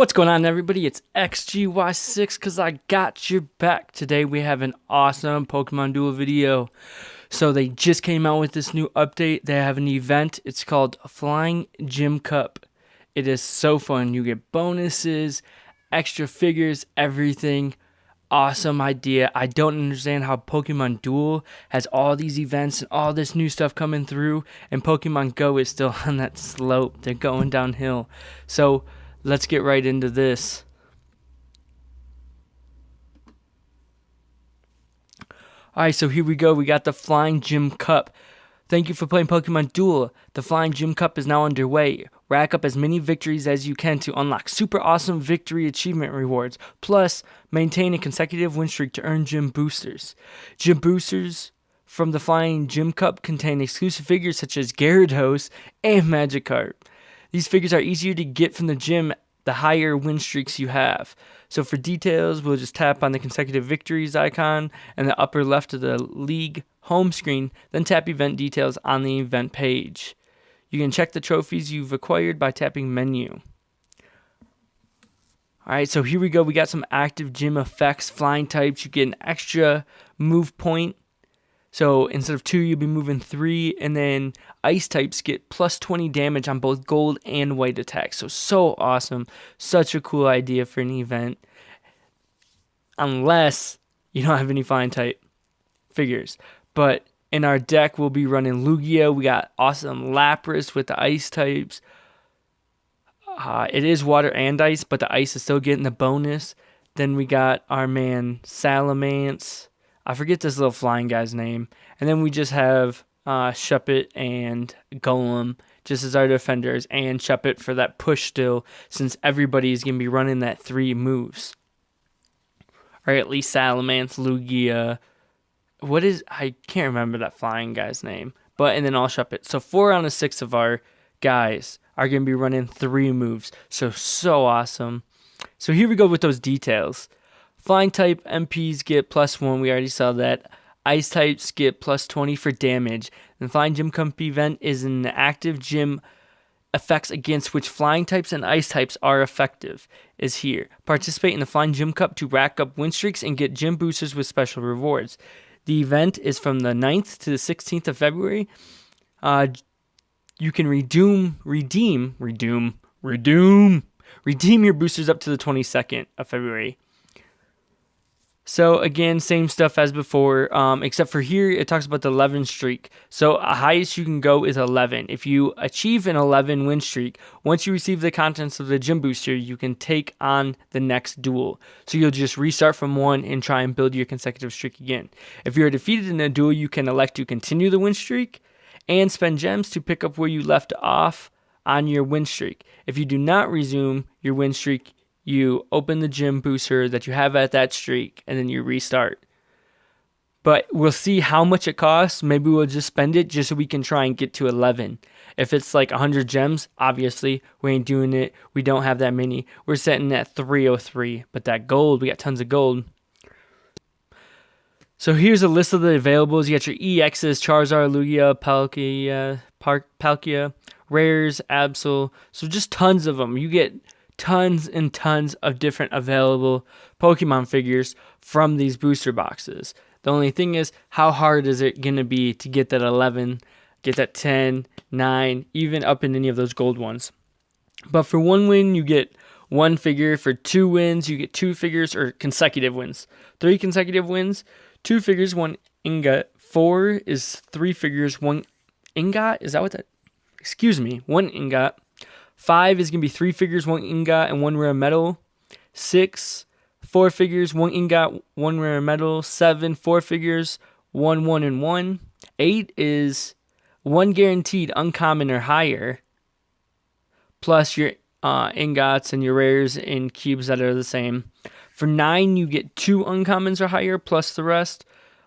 What's going on, everybody? It's xGY6 because I got your back. Today we have an awesome Pokemon Duel video. So they just came out with this new update. They have an event. It's called Flying Gym Cup. It is so fun. You get bonuses, extra figures, everything. Awesome idea. I don't understand how Pokemon Duel has all these events and all this new stuff coming through, and Pokemon Go is still on that slope. They're going downhill. So let's get right into this. Alright, so here we go. We got the Flying Gym Cup. Thank you for playing Pokemon Duel. The Flying Gym Cup is now underway. Rack up as many victories as you can to unlock super awesome victory achievement rewards. Plus, maintain a consecutive win streak to earn gym boosters. Gym boosters from the Flying Gym Cup contain exclusive figures such as Gyarados and Magikarp. These figures are easier to get from the gym the higher win streaks you have. So for details, we'll just tap on the consecutive victories icon in the upper left of the league home screen, then tap event details on the event page. You can check the trophies you've acquired by tapping menu. Alright, so here we go. We got some active gym effects, flying types. You get an extra move point. So instead of 2, you'll be moving 3, and then ice types get plus 20 damage on both gold and white attacks. So awesome. Such a cool idea for an event. Unless you don't have any flying type figures. But in our deck, we'll be running Lugia. We got awesome Lapras with the ice types. It is water and ice, but the ice is still getting the bonus. Then we got our man Salamence. I forget this little flying guy's name. And then we just have Shuppet and Golem just as our defenders, and Shuppet for that push still, since everybody's going to be running that 3 moves. Or at least Salamence, Lugia. I can't remember that flying guy's name. And then all Shuppet. So 4 out of 6 of our guys are going to be running 3 moves. So awesome. So here we go with those details. Flying type MPs get plus 1, we already saw that. Ice types get plus 20 for damage. And Flying Gym Cup event is an active gym effects against which flying types and ice types are effective is here. Participate in the Flying Gym Cup to rack up win streaks and get gym boosters with special rewards. The event is from the 9th to the 16th of February. You can redeem your boosters up to the 22nd of February. So again, same stuff as before, except for here, it talks about the 11 streak. So the highest you can go is 11. If you achieve an 11 win streak, once you receive the contents of the gym booster, you can take on the next duel. So you'll just restart from 1 and try and build your consecutive streak again. If you're defeated in a duel, you can elect to continue the win streak and spend gems to pick up where you left off on your win streak. If you do not resume your win streak, you open the gym booster that you have at that streak, and then you restart. But we'll see how much it costs. Maybe we'll just spend it just so we can try and get to 11. If it's like 100 gems, obviously, we ain't doing it. We don't have that many. We're setting at 303. But that gold, we got tons of gold. So here's a list of the availables. You got your EXs, Charizard, Lugia, Palkia, Rares, Absol. So just tons of them. You get tons and tons of different available Pokemon figures from these booster boxes. The only thing is, how hard is it going to be to get that 11, get that 10, 9, even up in any of those gold ones. But for 1 win, you get 1 figure. For 2 wins, you get 2 figures, or consecutive wins. 3 consecutive wins, 2 figures, 1 ingot. 4 is 3 figures, 1 ingot. Is that what that? Excuse me, 1 ingot. 5 is going to be 3 figures, 1 ingot, and 1 rare metal. 6, 4 figures, 1 ingot, 1 rare metal. 7, 4 figures, 1, 1, and 1. 8 is 1 guaranteed uncommon or higher, plus your ingots and your rares and cubes that are the same. For 9, you get 2 uncommons or higher, plus the rest.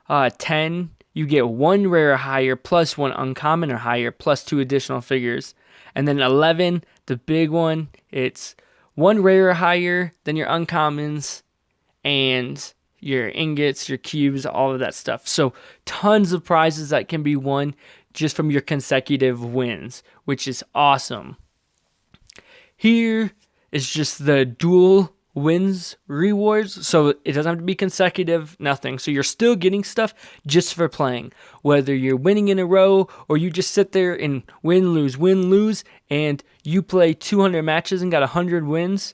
10, you get 1 rare or higher, plus 1 uncommon or higher, plus 2 additional figures. And then 11, the big one, it's 1 rare or higher than your uncommons and your ingots, your cubes, all of that stuff. So tons of prizes that can be won just from your consecutive wins, which is awesome. Here is just the dual wins rewards. So it doesn't have to be consecutive, nothing. So you're still getting stuff just for playing. Whether you're winning in a row or you just sit there and win, lose, and you play 200 matches and got 100 wins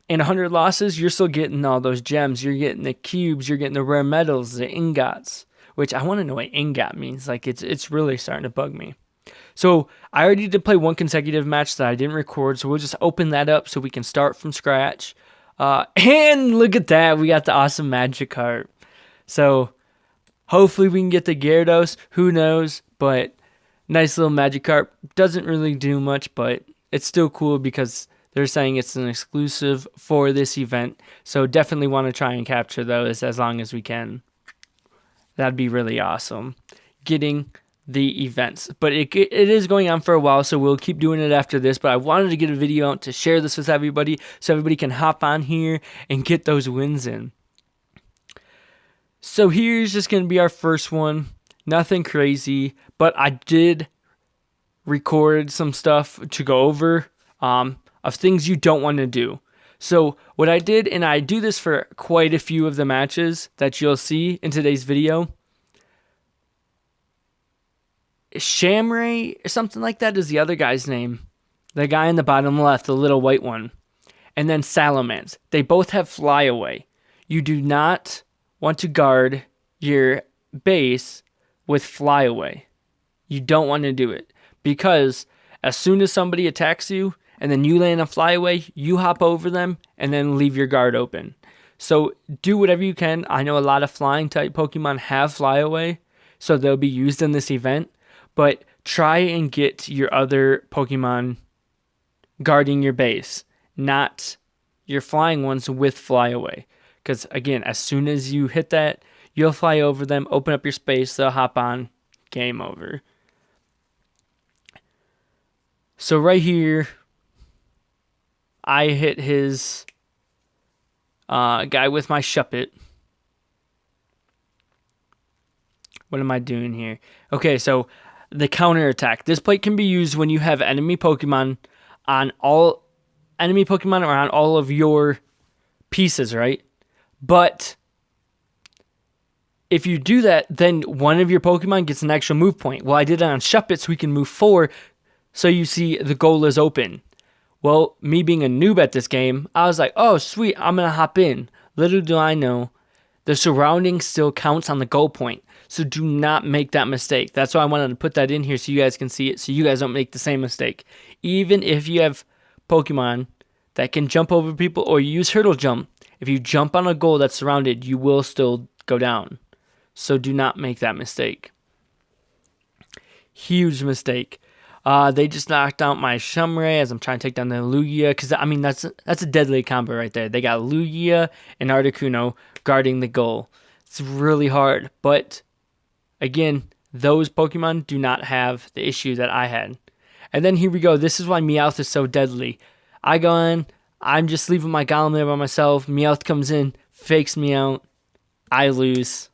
and 100 losses, you're still getting all those gems. You're getting the cubes, you're getting the rare metals, the ingots, which I want to know what ingot means. Like it's really starting to bug me. So I already did play one consecutive match that I didn't record, so we'll just open that up so we can start from scratch. And look at that, we got the awesome Magikarp. So hopefully we can get the Gyarados, who knows, but nice little Magikarp. Doesn't really do much, but it's still cool because they're saying it's an exclusive for this event. So definitely want to try and capture those as long as we can. That'd be really awesome. Getting the events, but it is going on for a while, so we'll keep doing it after this. But I wanted to get a video out to share this with everybody so everybody can hop on here and get those wins in. So here's just going to be our first one. Nothing crazy, but I did record some stuff to go over of things you don't want to do. So what I did, and I do this for quite a few of the matches that you'll see in today's video, Shamray or something like that is the other guy's name. The guy in the bottom left, the little white one. And then Salamence. They both have Flyaway. You do not want to guard your base with Flyaway. You don't want to do it. Because as soon as somebody attacks you and then you land a Flyaway, you hop over them and then leave your guard open. So do whatever you can. I know a lot of flying type Pokemon have Flyaway, so they'll be used in this event. But try and get your other Pokemon guarding your base, not your flying ones with Flyaway. Because again, as soon as you hit that, you'll fly over them, open up your space, they'll hop on, game over. So right here, I hit his guy with my Shuppet. What am I doing here? Okay, so the counter attack. This plate can be used when you have enemy Pokemon or on all of your pieces, right? But if you do that, then one of your Pokemon gets an extra move point. Well, I did it on Shuppet so we can move 4, so you see the goal is open. Well, me being a noob at this game, I was like, oh, sweet, I'm going to hop in. Little do I know, the surrounding still counts on the goal point. So do not make that mistake. That's why I wanted to put that in here so you guys can see it, so you guys don't make the same mistake. Even if you have Pokemon that can jump over people or you use Hurdle Jump, if you jump on a goal that's surrounded, you will still go down. So do not make that mistake. Huge mistake. They just knocked out my Shamray as I'm trying to take down the Lugia, because I mean that's a deadly combo right there. They got Lugia and Articuno guarding the goal. It's really hard, but again, those Pokemon do not have the issue that I had. And then here we go. This is why Meowth is so deadly. I go in. I'm just leaving my Golem there by myself. Meowth comes in, fakes me out. I lose.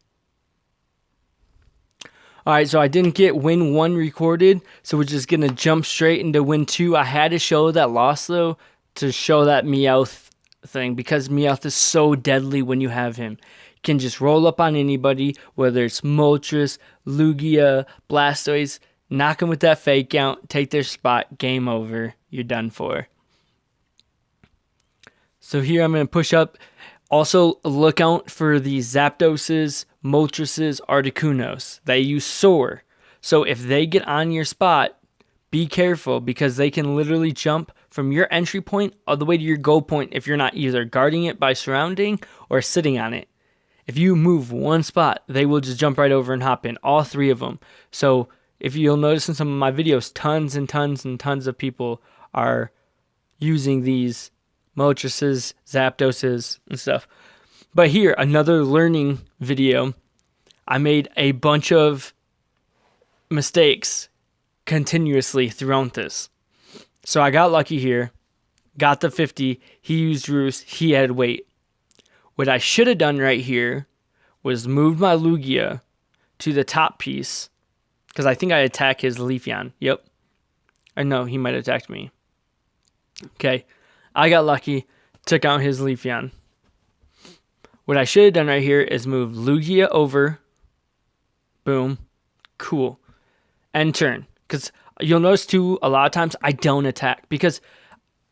Alright, so I didn't get win 1 recorded, so we're just going to jump straight into win 2. I had to show that loss, though, to show that Meowth thing, because Meowth is so deadly when you have him. Can just roll up on anybody, whether it's Moltres, Lugia, Blastoise, knock them with that fake out, take their spot, game over, you're done for. So here I'm going to push up. Also, look out for the Zapdoses, Moltreses, Articunos. They use Soar. So if they get on your spot, be careful, because they can literally jump from your entry point all the way to your goal point if you're not either guarding it by surrounding or sitting on it. If you move one spot, they will just jump right over and hop in, all 3 of them. So if you'll notice in some of my videos, tons and tons and tons of people are using these Moltreses, Zapdoses, and stuff. But here, another learning video. I made a bunch of mistakes continuously throughout this. So I got lucky here, got the 50, he used Roost, he had weight. What I should have done right here was moved my Lugia to the top piece, because I think I attack his Leafeon. Yep. I know he might have attacked me. Okay. I got lucky, took out his Leafeon. What I should have done right here is move Lugia over. Boom. Cool. End turn. Because you'll notice too, a lot of times I don't attack. Because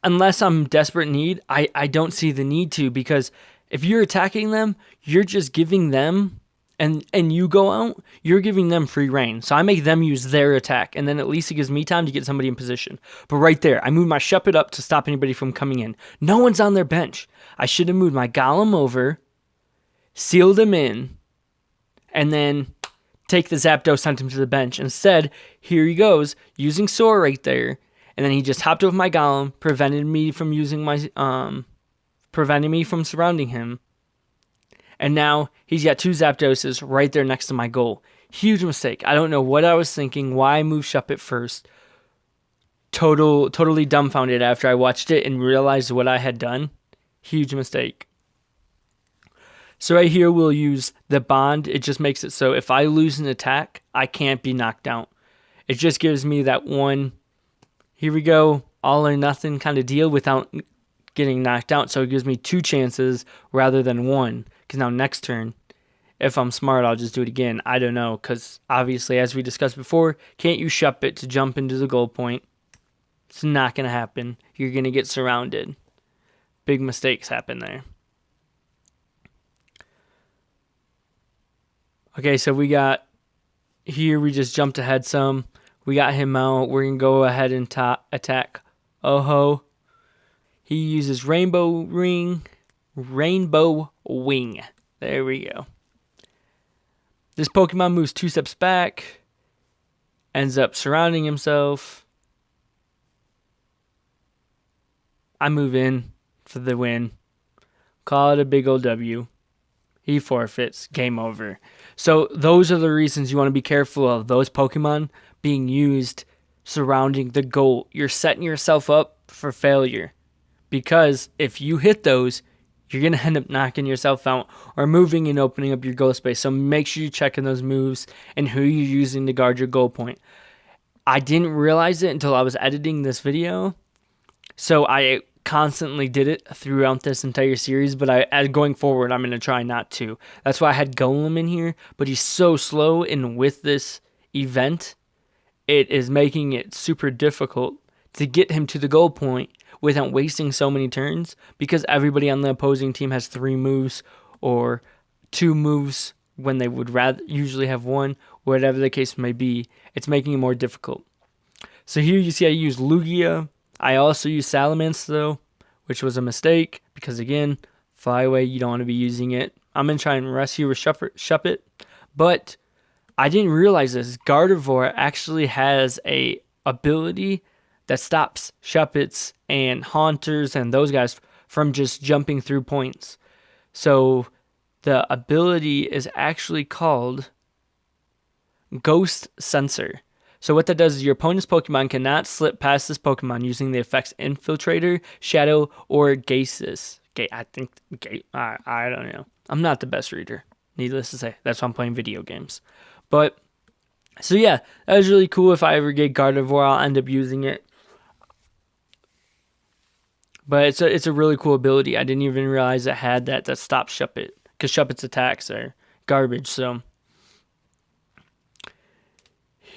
unless I'm desperate need, I don't see the need to. Because if you're attacking them, you're just giving them, and you go out, you're giving them free reign. So I make them use their attack. And then at least it gives me time to get somebody in position. But right there, I moved my Shuppet up to stop anybody from coming in. No one's on their bench. I should have moved my Golem over, sealed him in, and then take the Zapdos, sent him to the bench. Instead, here he goes, using Soar right there, and then he just hopped over my Golem, prevented me from using my, preventing me from surrounding him. And now he's got 2 Zapdoses right there next to my goal. Huge mistake. I don't know what I was thinking, why I moved Shuppet first. Totally dumbfounded after I watched it and realized what I had done. Huge mistake. So right here, we'll use the bond. It just makes it so if I lose an attack, I can't be knocked out. It just gives me that one, here we go, all or nothing kind of deal without getting knocked out. So it gives me 2 chances rather than 1. Because now next turn, if I'm smart, I'll just do it again. I don't know. Because obviously, as we discussed before, can't use Shuppet to jump into the goal point. It's not going to happen. You're going to get surrounded. Big mistakes happen there. Okay, so we got, here we just jumped ahead some. We got him out. We're going to go ahead and attack Oho. He uses Rainbow Wing. There we go. This Pokemon moves 2 steps back. Ends up surrounding himself. I move in for the win. Call it a big old W. He forfeits. Game over. So those are the reasons you want to be careful of those Pokemon being used surrounding the goal. You're setting yourself up for failure. Because if you hit those, you're going to end up knocking yourself out or moving and opening up your goal space. So make sure you're checking those moves and who you're using to guard your goal point. I didn't realize it until I was editing this video. So I constantly did it throughout this entire series, but as going forward, I'm going to try not to. That's why I had Golem in here, but he's so slow, and with this event, it is making it super difficult to get him to the goal point without wasting so many turns, because everybody on the opposing team has 3 moves or 2 moves when they would rather usually have 1, whatever the case may be. It's making it more difficult. So here you see I use Lugia. I also use Salamence, though, which was a mistake because, again, Fly Away, you don't want to be using it. I'm going to try and rescue with Shuppet, but I didn't realize this. Gardevoir actually has a ability that stops Shuppets and Haunters and those guys from just jumping through points. So the ability is actually called Ghost Sensor. So what that does is your opponent's Pokemon cannot slip past this Pokemon using the effects Infiltrator, Shadow, or Gasis. I don't know. I'm not the best reader, needless to say. That's why I'm playing video games. But, so yeah, that was really cool. If I ever get Gardevoir, I'll end up using it. But it's a really cool ability. I didn't even realize it had that stops Shuppet, because Shuppet's attacks are garbage, so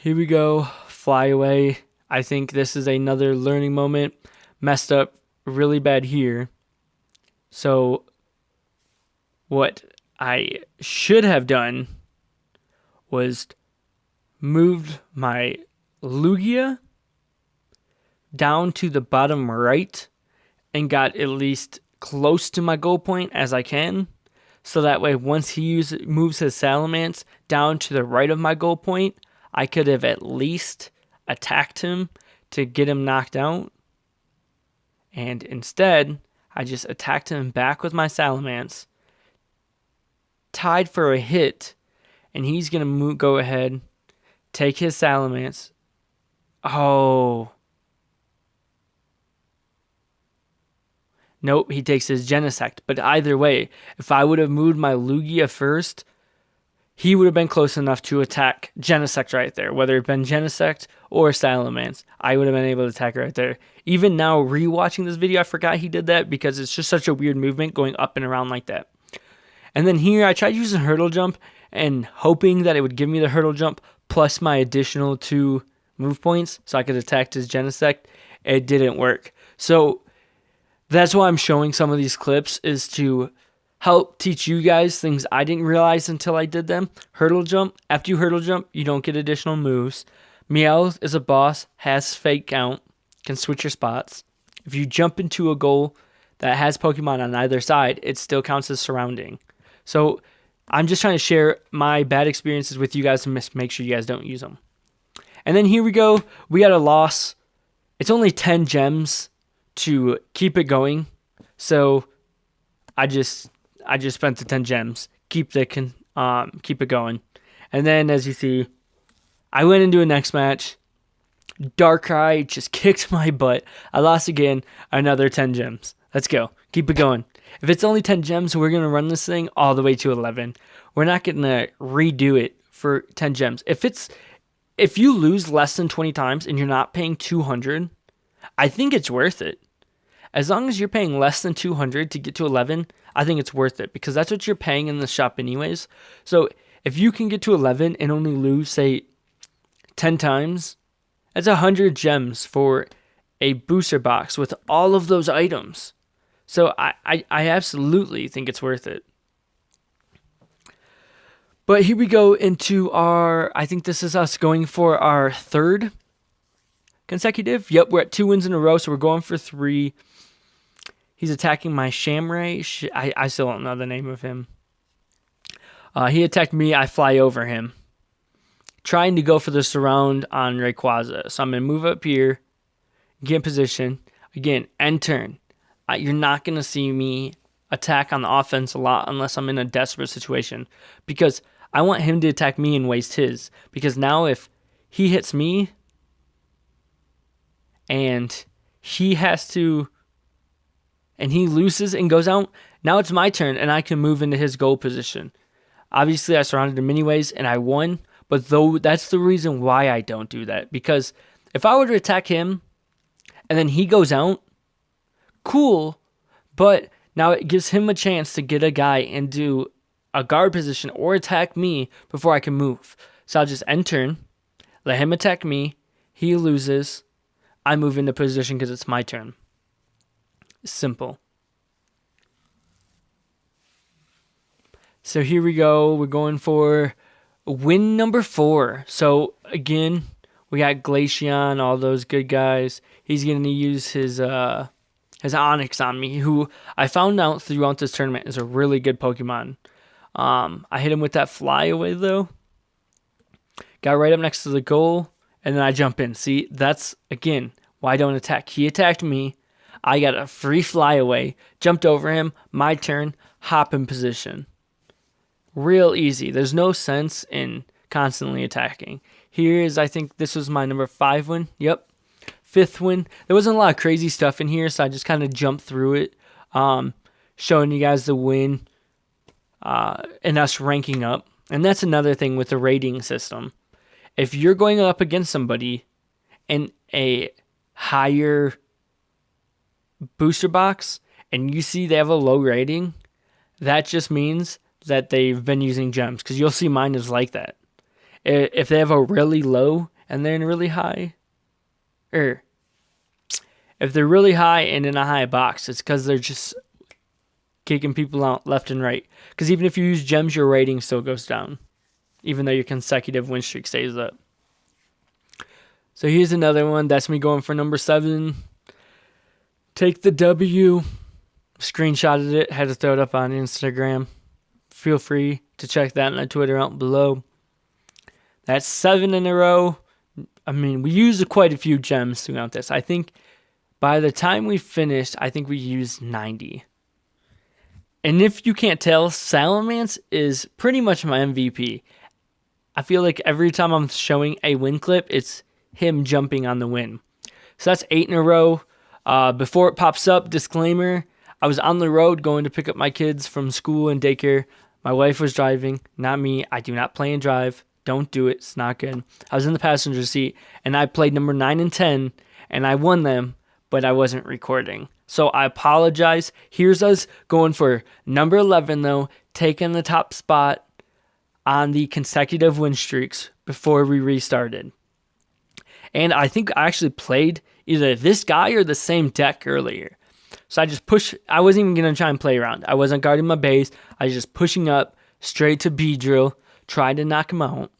here we go, Fly Away. I think this is another learning moment. Messed up really bad here. So what I should have done was moved my Lugia down to the bottom right and got at least close to my goal point as I can. So that way, once he moves his Salamence down to the right of my goal point, I could have at least attacked him to get him knocked out. And instead, I just attacked him back with my Salamence, tied for a hit, and he's going to go ahead, take his Salamence. Oh. Nope, he takes his Genesect. But either way, if I would have moved my Lugia first, he would have been close enough to attack Genesect right there. Whether it been Genesect or Salamence, I would have been able to attack right there. Even now, rewatching this video, I forgot he did that because it's just such a weird movement going up and around like that. And then here, I tried using Hurdle Jump and hoping that it would give me the Hurdle Jump plus my additional 2 move points so I could attack his Genesect. It didn't work. So that's why I'm showing some of these clips, is to help teach you guys things I didn't realize until I did them. Hurdle Jump. After you Hurdle Jump, you don't get additional moves. Meowth is a boss, has Fake Out, can switch your spots. If you jump into a goal that has Pokemon on either side, it still counts as surrounding. So I'm just trying to share my bad experiences with you guys to make sure you guys don't use them. And then here we go. We got a loss. It's only 10 gems to keep it going. So I just spent the 10 gems. Keep it going. And then as you see, I went into a next match. Darkrai just kicked my butt. I lost again. Another 10 gems. Let's go. Keep it going. If it's only 10 gems, we're going to run this thing all the way to 11. We're not going to redo it for 10 gems. If you lose less than 20 times and you're not paying 200, I think it's worth it. As long as you're paying less than 200 to get to 11, I think it's worth it because that's what you're paying in the shop anyways. So if you can get to 11 and only lose, say, 10 times, that's 100 gems for a booster box with all of those items. So I absolutely think it's worth it. But here we go into I think this is us going for our 3rd consecutive. Yep, we're at 2 wins in a row, so we're going for 3. He's attacking my Shamray. I still don't know the name of him. He attacked me. I fly over him, trying to go for the surround on Rayquaza. So I'm going to move up here, get in position. Again, end turn. You're not going to see me attack on the offense a lot unless I'm in a desperate situation, because I want him to attack me and waste his. Because now if he hits me and he has to, and he loses and goes out, now it's my turn and I can move into his goal position. Obviously, I surrounded him anyways and I won, but that's the reason why I don't do that. Because if I were to attack him and then he goes out, cool, but now it gives him a chance to get a guy and do a guard position or attack me before I can move. So I'll just end turn, let him attack me, he loses, I move into position because it's my turn. Simple. So here we go. We're going for win number 4. So again, we got Glaceon, all those good guys. He's going to use his Onix on me, who I found out throughout this tournament is a really good Pokemon. I hit him with that flyaway though. Got right up next to the goal, and then I jump in. See, that's, again, why I don't attack. He attacked me. I got a free flyaway, jumped over him, my turn, hop in position. Real easy. There's no sense in constantly attacking. Here is, I think this was my number 5 win. Yep. 5th win. There wasn't a lot of crazy stuff in here, so I just kind of jumped through it, showing you guys the win and us ranking up. And that's another thing with the rating system. If you're going up against somebody in a higher booster box and you see they have a low rating, that just means that they've been using gems, because you'll see mine is like that. If they have a really low and they're in really high, or if they're really high and in a high box, it's because they're just kicking people out left and right. Because even if you use gems, your rating still goes down, even though your consecutive win streak stays up. So here's another one. That's me going for number 7. Take the W. Screenshotted it. Had to throw it up on Instagram. Feel free to check that on my Twitter out below. That's 7 in a row. I mean, we used quite a few gems throughout this. I think by the time we finished, I think we used 90. And if you can't tell, Salamence is pretty much my MVP. I feel like every time I'm showing a win clip, it's him jumping on the win. So that's 8 in a row. Before it pops up, disclaimer, I was on the road going to pick up my kids from school and daycare. My wife was driving, not me. I do not play and drive. Don't do it. It's not good. I was in the passenger seat, and I played number 9 and 10, and I won them, but I wasn't recording. So I apologize. Here's us going for number 11, though, taking the top spot on the consecutive win streaks before we restarted. And I think I actually played either this guy or the same deck earlier. So I just pushed. I wasn't even going to try and play around. I wasn't guarding my base. I was just pushing up straight to B-Drill, trying to knock him out.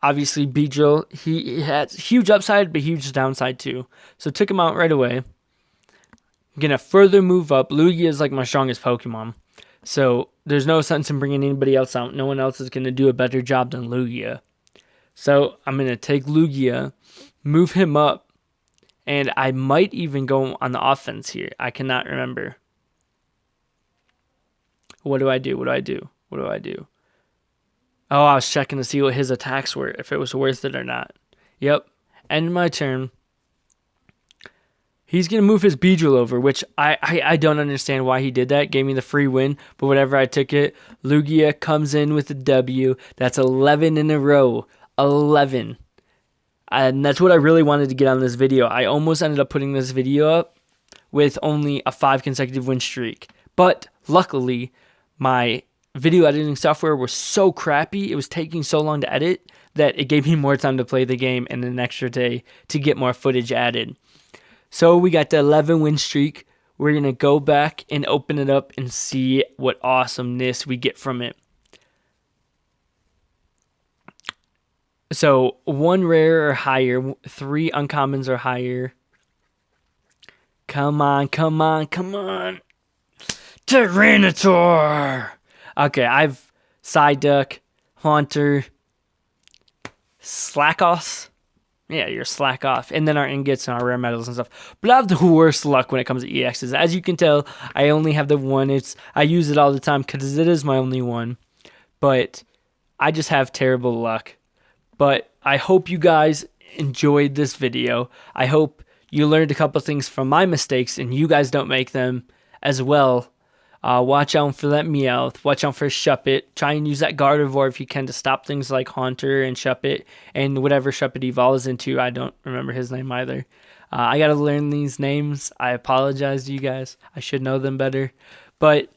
Obviously, B-Drill, he has huge upside, but huge downside too. So took him out right away. I'm going to further move up. Lugia is like my strongest Pokemon. So there's no sense in bringing anybody else out. No one else is going to do a better job than Lugia. So I'm going to take Lugia, move him up, and I might even go on the offense here. I cannot remember. What do I do? What do I do? What do I do? Oh, I was checking to see what his attacks were, if it was worth it or not. Yep. End my turn. He's going to move his Beedrill over, which I don't understand why he did that. Gave me the free win, but whatever, I took it. Lugia comes in with a W. That's 11 in a row. 11. And that's what I really wanted to get on this video. I almost ended up putting this video up with only a 5 consecutive win streak. But luckily, my video editing software was so crappy, it was taking so long to edit, that it gave me more time to play the game and an extra day to get more footage added. So we got the 11 win streak. We're going to go back and open it up and see what awesomeness we get from it. So 1 rare or higher, 3 uncommons or higher. Come on, come on, come on. Tyranitar! Okay, I've Psyduck, Haunter, Slackoth. Yeah, you're slack off. And then our ingots and our rare metals and stuff. But I have the worst luck when it comes to EXs. As you can tell, I only have the one. I use it all the time because it is my only one. But I just have terrible luck. But I hope you guys enjoyed this video. I hope you learned a couple things from my mistakes and you guys don't make them as well. Watch out for that Meowth. Watch out for Shuppet. Try and use that Gardevoir if you can to stop things like Haunter and Shuppet and whatever Shuppet evolves into. I don't remember his name either. I got to learn these names. I apologize to you guys. I should know them better. But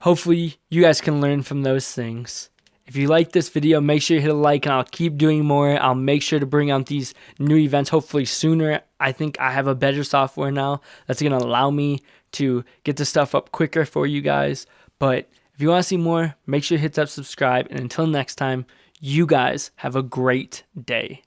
hopefully you guys can learn from those things. If you like this video, make sure you hit a like, and I'll keep doing more. I'll make sure to bring out these new events hopefully sooner. I think I have a better software now that's going to allow me to get the stuff up quicker for you guys. But if you want to see more, make sure you hit that subscribe. And until next time, you guys have a great day.